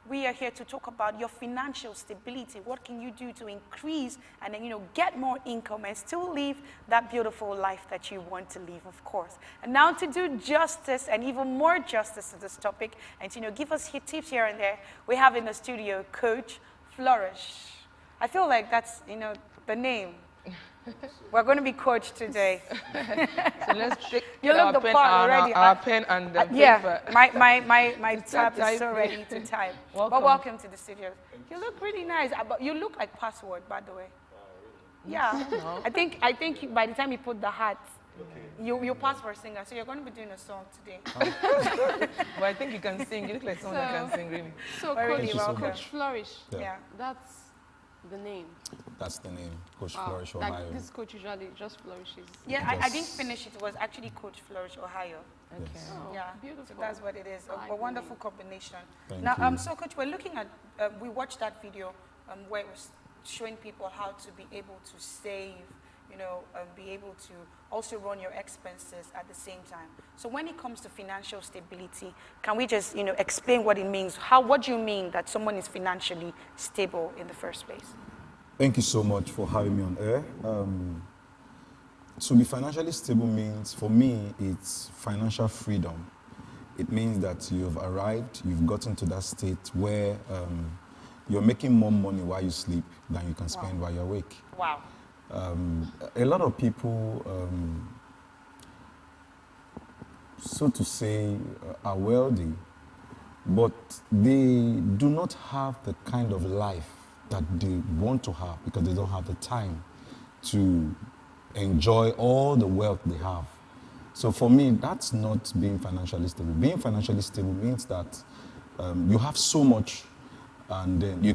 we are here to talk about your financial stability. What can you do to increase and then, get more income and still live that beautiful life that you want to live, of course. And now to do justice and even more justice to this topic and to, give us tips here and there, we have in the studio Coach Flourish. I feel like that's, the name. We're going to be coached today. So let's take our pen and the paper. Yeah, my tab is so ready to type. Welcome to the studio. You look really nice. You look like Password, by the way. Yeah, no. I think by the time you put the hat, you're Password singer, so you're going to be doing a song today. But I think you can sing. You look like someone that can sing, really. So, Coach Flourish, that's the name. That's the name, Coach Flourish Ohio. Like this coach usually just flourishes. Yeah, I didn't finish it. It was actually Coach Flourish Ohio. Okay. Yes. Yeah, beautiful. So that's what it is. A wonderful combination. Thank you. So Coach, we're looking at, we watched that video where it was showing people how to be able to save, be able to also run your expenses at the same time. So when it comes to financial stability, can we just, explain what it means? What do you mean that someone is financially stable in the first place? Thank you so much for having me on air. To be financially stable means, for me, it's financial freedom. It means that you've arrived, you've gotten to that state where you're making more money while you sleep than you can spend while you're awake. Wow. A lot of people, so to say, are wealthy, but they do not have the kind of life that they want to have because they don't have the time to enjoy all the wealth they have. So for me, that's not being financially stable. Being financially stable means that you have so much, and then you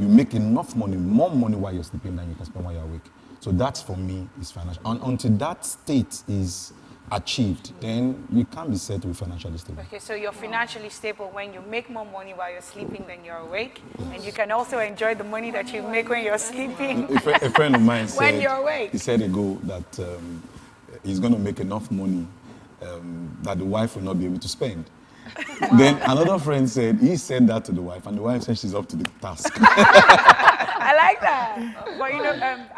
make enough money, more money while you're sleeping than you can spend while you're awake. So that for me is financial. And until that state is achieved, then you can't be said to be financially stable. Okay, so you're financially stable when you make more money while you're sleeping than you're awake, and you can also enjoy the money that you make when you're sleeping. A friend of mine said, when you're awake. He said ago that he's going to make enough money that the wife will not be able to spend. Then another friend said, he said that to the wife, and the wife said she's up to the task. I like that. But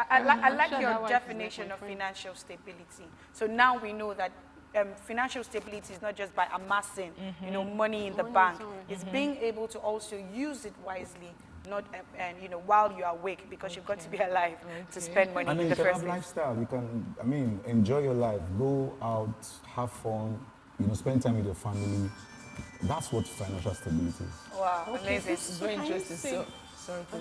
I like your definition of financial stability. So now we know that financial stability is not just by amassing, money in the bank. It's being able to also use it wisely, not while you're awake, because you've got to be alive to spend money in the first place. Lifestyle. You can, enjoy your life, go out, have fun, spend time with your family. That's what financial stability is. Wow, amazing. This is very interesting.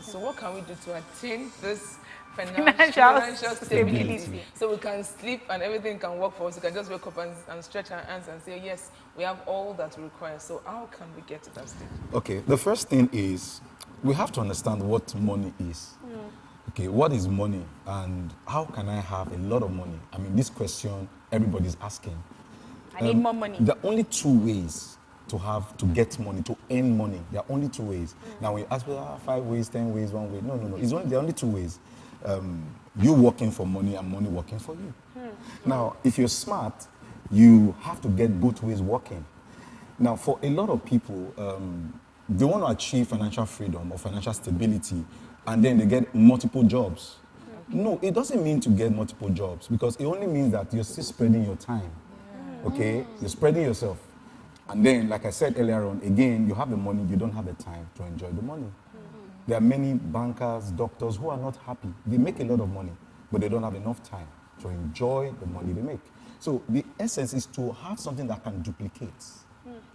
So what can we do to attain this financial stability? So we can sleep and everything can work for us. We can just wake up and stretch our hands and say, yes, we have all that we require. So how can we get to that stage? Okay, the first thing is we have to understand what money is. Okay, what is money and how can I have a lot of money? This question everybody's asking. I need more money. There are only two ways to get money, to earn money. There are only two ways. Now, when you ask me 5 ways, 10 ways, 1 way, no. There are only two ways. You working for money and money working for you. Now, if you're smart, you have to get both ways working. Now, for a lot of people, they want to achieve financial freedom or financial stability, and then they get multiple jobs. No, it doesn't mean to get multiple jobs, because it only means that you're still spreading your time. Okay? You're spreading yourself. And then, like I said earlier on, again, you have the money, you don't have the time to enjoy the money. There are many bankers, doctors who are not happy. They make a lot of money, but they don't have enough time to enjoy the money they make. So the essence is to have something that can duplicate.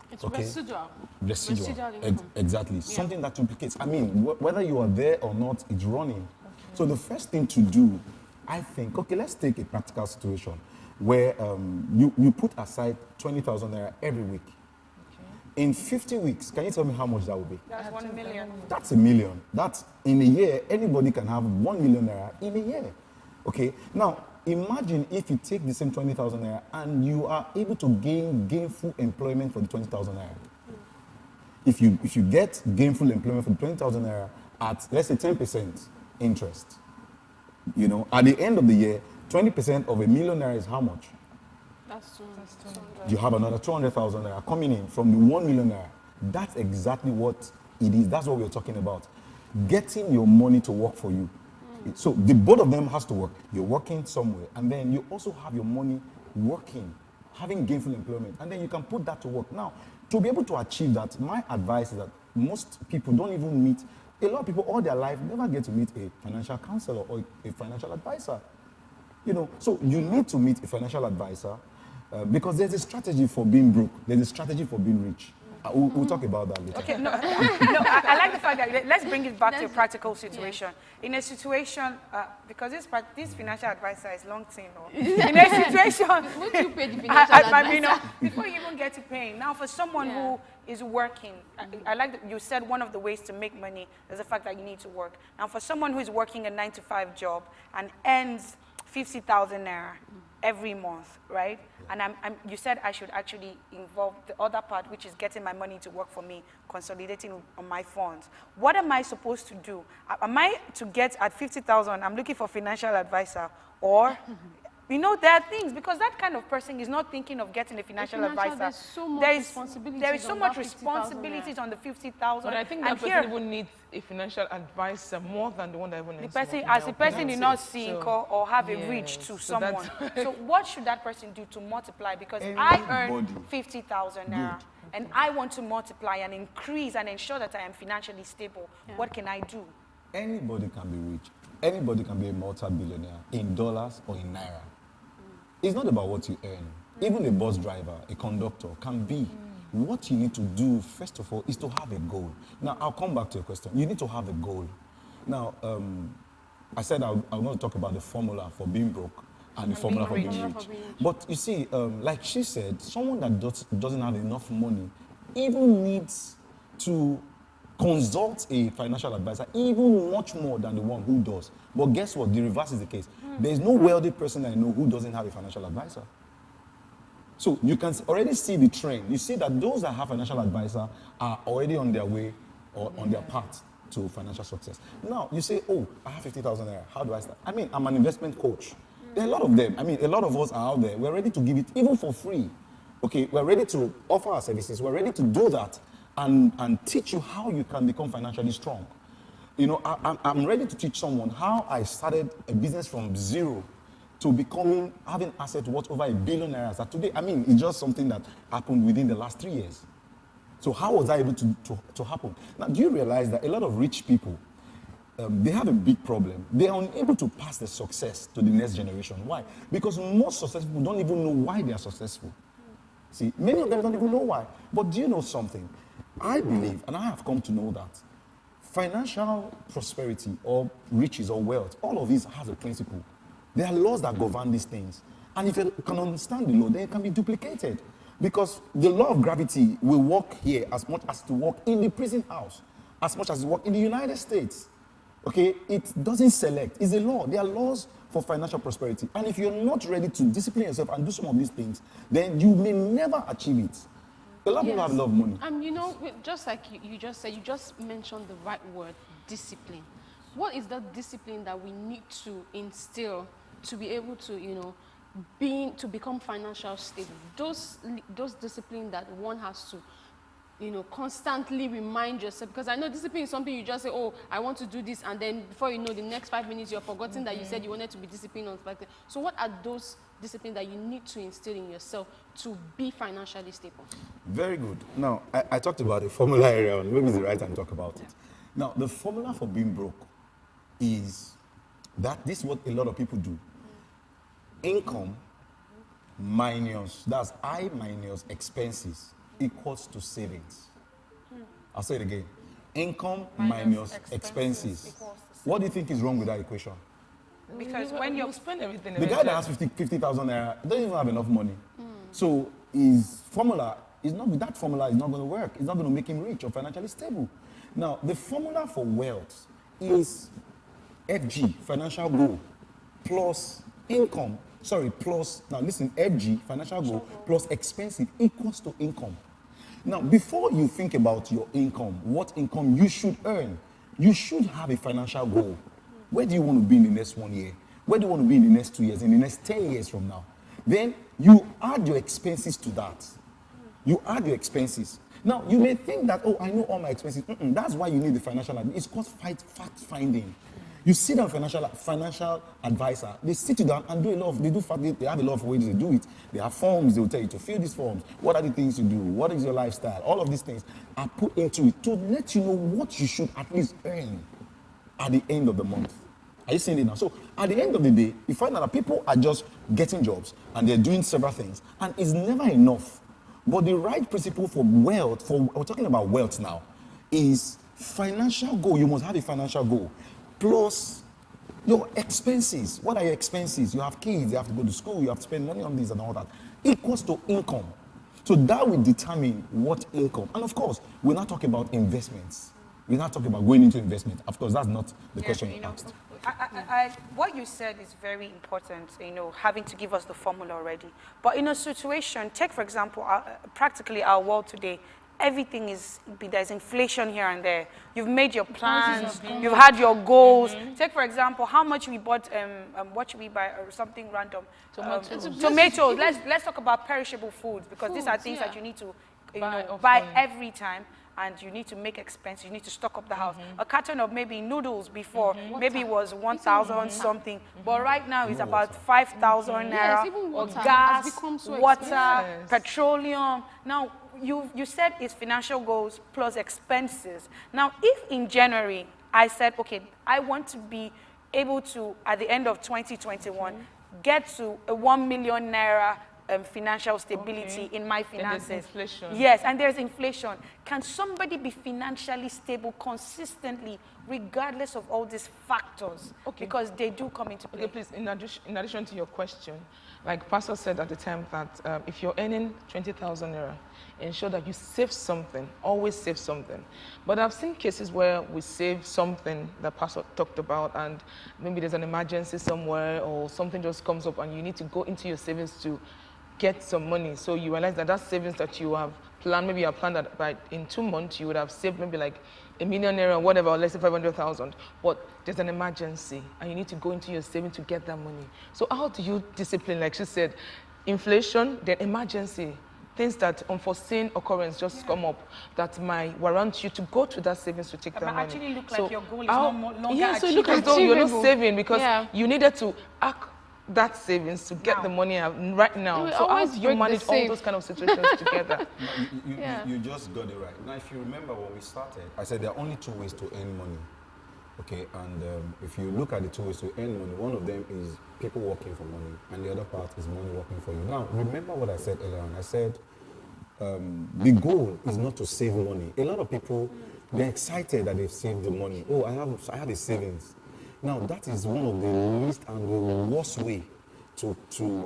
It's residual. Exactly. Yeah. Something that duplicates. Whether you are there or not, it's running. So the first thing to do, I think, let's take a practical situation where you put aside 20,000 naira every week. In 50 weeks, can you tell me how much that would be? That's 1 million. That's 1 million. That's in a year, anybody can have 1 million naira in a year. Okay? Now, imagine if you take the same 20,000 naira and you are able to gain gainful employment for the 20,000 naira. If you get gainful employment for the 20,000 naira at, let's say, 10% interest, at the end of the year, 20% of 1 million naira is how much? That's 200. You have another 200,000 naira coming in from the 1 million naira. That's exactly what it is. That's what we're talking about. Getting your money to work for you. So the both of them has to work. You're working somewhere, and then you also have your money working, having gainful employment, and then you can put that to work. Now, to be able to achieve that, my advice is that most people don't even meet, a lot of people all their life never get to meet a financial counselor or a financial advisor. You know, so you need to meet a financial advisor because there's a strategy for being broke, there's a strategy for being rich. We'll talk about that later. Okay, no, I like the fact that let's bring it back to a practical situation. Yeah. In a situation, because this financial advisor is long term, in a situation, would you pay the financial advisor? Before you even get to paying. Now, for someone who is working, I like that you said one of the ways to make money is the fact that you need to work. Now, for someone who is working a 9-to-5 job and earns 50,000 naira every month, right? And you said I should actually involve the other part, which is getting my money to work for me, consolidating on my funds. What am I supposed to do? Am I to get at 50,000, I'm looking for a financial advisor, or, you know, there are things, because that kind of person is not thinking of getting a financial advisor. There's so much responsibility. There is so much responsibilities on the 50,000. But I think that person even needs a financial advisor more than the one that even the person, as the person did not see or have a reach to someone. So what should that person do to multiply? Because I earn 50,000 naira and I want to multiply and increase and ensure that I am financially stable. What can I do? Anybody can be rich. Anybody can be a multi-billionaire in dollars or in naira. It's not about what you earn. Even a bus driver, a conductor can be. What you need to do, first of all, is to have a goal. Now, I'll come back to your question. You need to have a goal. Now, I said I want to talk about the formula for being broke and the formula for being rich. But you see, like she said, someone that doesn't have enough money even needs to consult a financial advisor, even much more than the one who does. But guess what? The reverse is the case. There's no wealthy person I know who doesn't have a financial advisor. So you can already see the trend. You see that those that have financial advisor are already on their way or on their path to financial success. Now, you say, oh, I have 50,000 naira. How do I start? I mean, I'm an investment coach. There are a lot of them. I mean, a lot of us are out there. We're ready to give it even for free. Okay, we're ready to offer our services. We're ready to do that and teach you how you can become financially strong. You know, I'm ready to teach someone how I started a business from zero to becoming, having assets worth over $1 billion naira today. I mean, it's just something that happened within the last 3 years. So how was I able to happen? Now, do you realize that a lot of rich people, they have a big problem. They are unable to pass the success to the next generation. Why? Because most successful people don't even know why they are successful. See, many of them don't even know why. But do you know something? I believe, and I have come to know that, financial prosperity or riches or wealth, all of this has a principle. There are laws that govern these things. And if you can understand the law, then it can be duplicated. Because the law of gravity will work here as much as to work in the prison house, as much as it work in the United States. Okay? It doesn't select. It's a law. There are laws for financial prosperity. And if you're not ready to discipline yourself and do some of these things, then you may never achieve it. A lot of people have a lot of money. You know, just like you just said, you just mentioned the right word, discipline. What is that discipline that we need to instill to be able to, you know, to become financially stable? Those discipline that one has to, you know, constantly remind yourself. Because I know discipline is something you just say, oh, I want to do this, and then before you know, the next 5 minutes you're forgetting that you said you wanted to be disciplined on something. So what are those discipline that you need to instill in yourself to be financially stable? Very good. Now, I talked about the formula area, maybe it's the right time to talk about it. Now, the formula for being broke is that this is what a lot of people do. Income minus, that's I minus expenses equals to savings. I'll say it again. Income minus expenses. What do you think is wrong with that equation? Because when you spend everything, the guy that has 50,000 naira doesn't even have enough money. So his formula is not, that formula is not going to work. It's not going to make him rich or financially stable. Now, the formula for wealth is FG, financial goal, plus income. Now listen, FG, financial goal, plus expensive equals to income. Now, before you think about your income, what income you should earn, you should have a financial goal. Where do you want to be in the next 1 year? Where do you want to be in the next 2 years, in the next 10 years from now? Then you add your expenses to that. You add your expenses. Now, you may think that, oh, I know all my expenses. That's why you need the financial advisor. It's called fact finding. You sit down financial advisor, they sit you down and do a lot of, they have a lot of ways they do it. They have forms, they will tell you to fill these forms. What are the things you do? What is your lifestyle? All of these things are put into it to let you know what you should at least earn at the end of the month. Are you seeing it now? So at the end of the day, you find out that people are just getting jobs and they're doing several things and it's never enough. But the right principle for wealth, we're talking about wealth now, is financial goal. You must have a financial goal. Plus your expenses. What are your expenses? You have kids, you have to go to school, you have to spend money on this and all that. Equals to income. So that will determine what income. And of course, we're not talking about investments. We're not talking about going into investment. Of course, that's not the question you asked. What you said is very important, having to give us the formula already. But in a situation, take for example, practically our world today, everything there's inflation here and there. You've made your plans, you've had your goals. Take for example, how much we bought, what should we buy, or something random? Tomatoes. Let's talk about perishable foods, because these are things that you need to buy every time. And you need to make expenses, you need to stock up the house. A carton of maybe noodles before, maybe it was 1,000 something, but right now it's about 5,000 naira. Yes, even water gas, has become so water, expensive. petroleum. Now, you said it's financial goals plus expenses. Now, if in January I said, okay, I want to be able to, at the end of 2021, get to a 1 million naira financial stability in my finances. And there's inflation. Yes, and there's inflation. Can somebody be financially stable consistently, regardless of all these factors? Okay. Because they do come into play. Okay, please, in addition to your question, like Pastor said at the time that if you're earning 20,000 naira, ensure that you save something, always save something. But I've seen cases where we save something that Pastor talked about, and maybe there's an emergency somewhere or something just comes up and you need to go into your savings to get some money. So you realize that savings that you have planned, maybe you have planned that in 2 months you would have saved maybe like a million naira or whatever, or less than 500,000. But there's an emergency and you need to go into your savings to get that money. So how do you discipline, like she said, inflation, then emergency, things that unforeseen occurrence just come up that might warrant you to go to that savings to take that money. Actually look like your goal is no longer yeah, so it looks as though you're not saving because you needed to act that savings to get the money out right now. So how do you manage all those kind of situations together? You just got it right. Now, if you remember when we started, I said there are only 2 ways to earn money. Okay, and if you look at the 2 ways to earn money, one of them is people working for money, and the other part is money working for you. Now, remember what I said earlier on. I said the goal is not to save money. A lot of people, they're excited that they've saved the money. Oh, I have a savings. Now, that is one of the least and the worst way to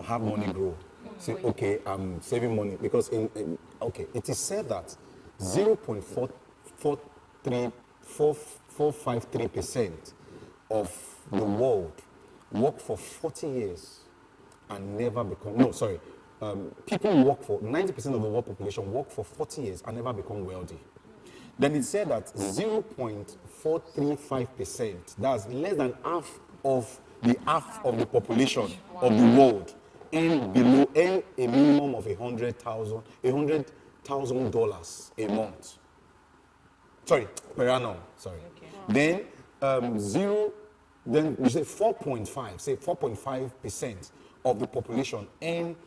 have money grow. Say, okay, I'm saving money because it is said that 0.453% of the world work for 40 years and never become, people work for, 90% of the world population work for 40 years and never become wealthy. Then it said that 0.435%, that's less than half of the population of the world, earn a minimum of $100,000 a month. Sorry, per annum. Sorry. Okay. Then then you say 4.5% of the population earn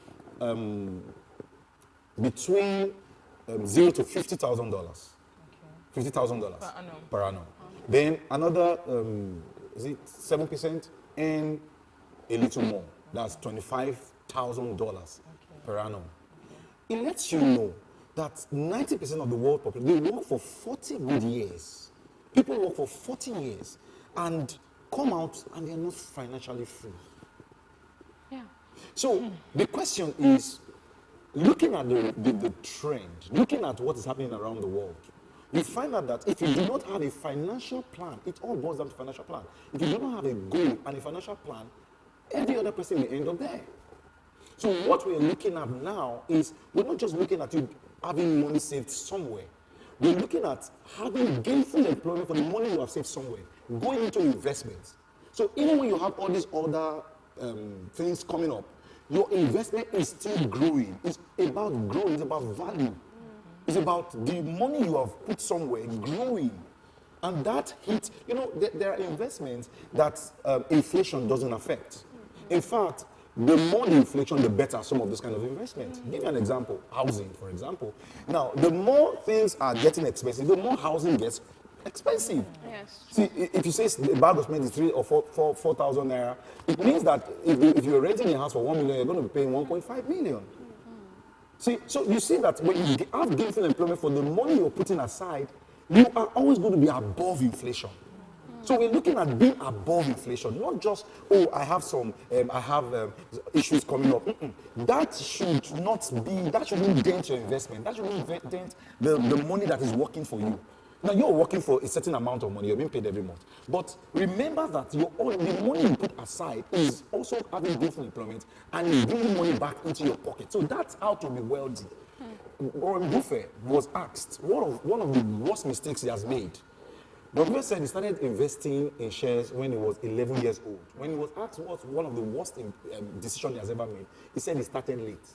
between $0 to $50,000. $50,000 per annum. Then another, 7% and a little more. That's $25,000 per annum. It lets you know that 90% of the world population, they work for 40 good years. People work for 40 years and come out and they're not financially free. Yeah. So the question is, looking at the trend, looking at what is happening around the world, you find out that if you do not have a financial plan, it all boils down to financial plan. If you do not have a goal and a financial plan, every other person will end up there. So what we're looking at now is, we're not just looking at you having money saved somewhere. We're looking at having gainful employment for the money you have saved somewhere, going into investments. So even when you have all these other things coming up, your investment is still growing. It's about growing, it's about value. It's about the money you have put somewhere growing. And that hit, you know, there are investments that inflation doesn't affect. In fact, the more the inflation, the better some of those kind of investments. Give you an example, housing, for example. Now, the more things are getting expensive, the more housing gets expensive. Yes. See, if you say a bag of cement is 3 or 4,000 naira, it means that if you're renting a house for 1 million, you're going to be paying 1.5 million. See, so you see that when you have gainful employment for the money you're putting aside, you are always going to be above inflation. So we're looking at being above inflation, not just, oh, I have some, issues coming up. That should not be, that shouldn't dent your investment. That shouldn't dent the money that is working for you. Now, you're working for a certain amount of money, you're being paid every month. But remember that the money you put aside is also having gainful employment and is bringing money back into your pocket. So that's how to be wealthy. Warren Buffett was asked one of the worst mistakes he has made. Warren Buffett said he started investing in shares when he was 11 years old. When he was asked what's one of the worst decisions he has ever made, he said he started late.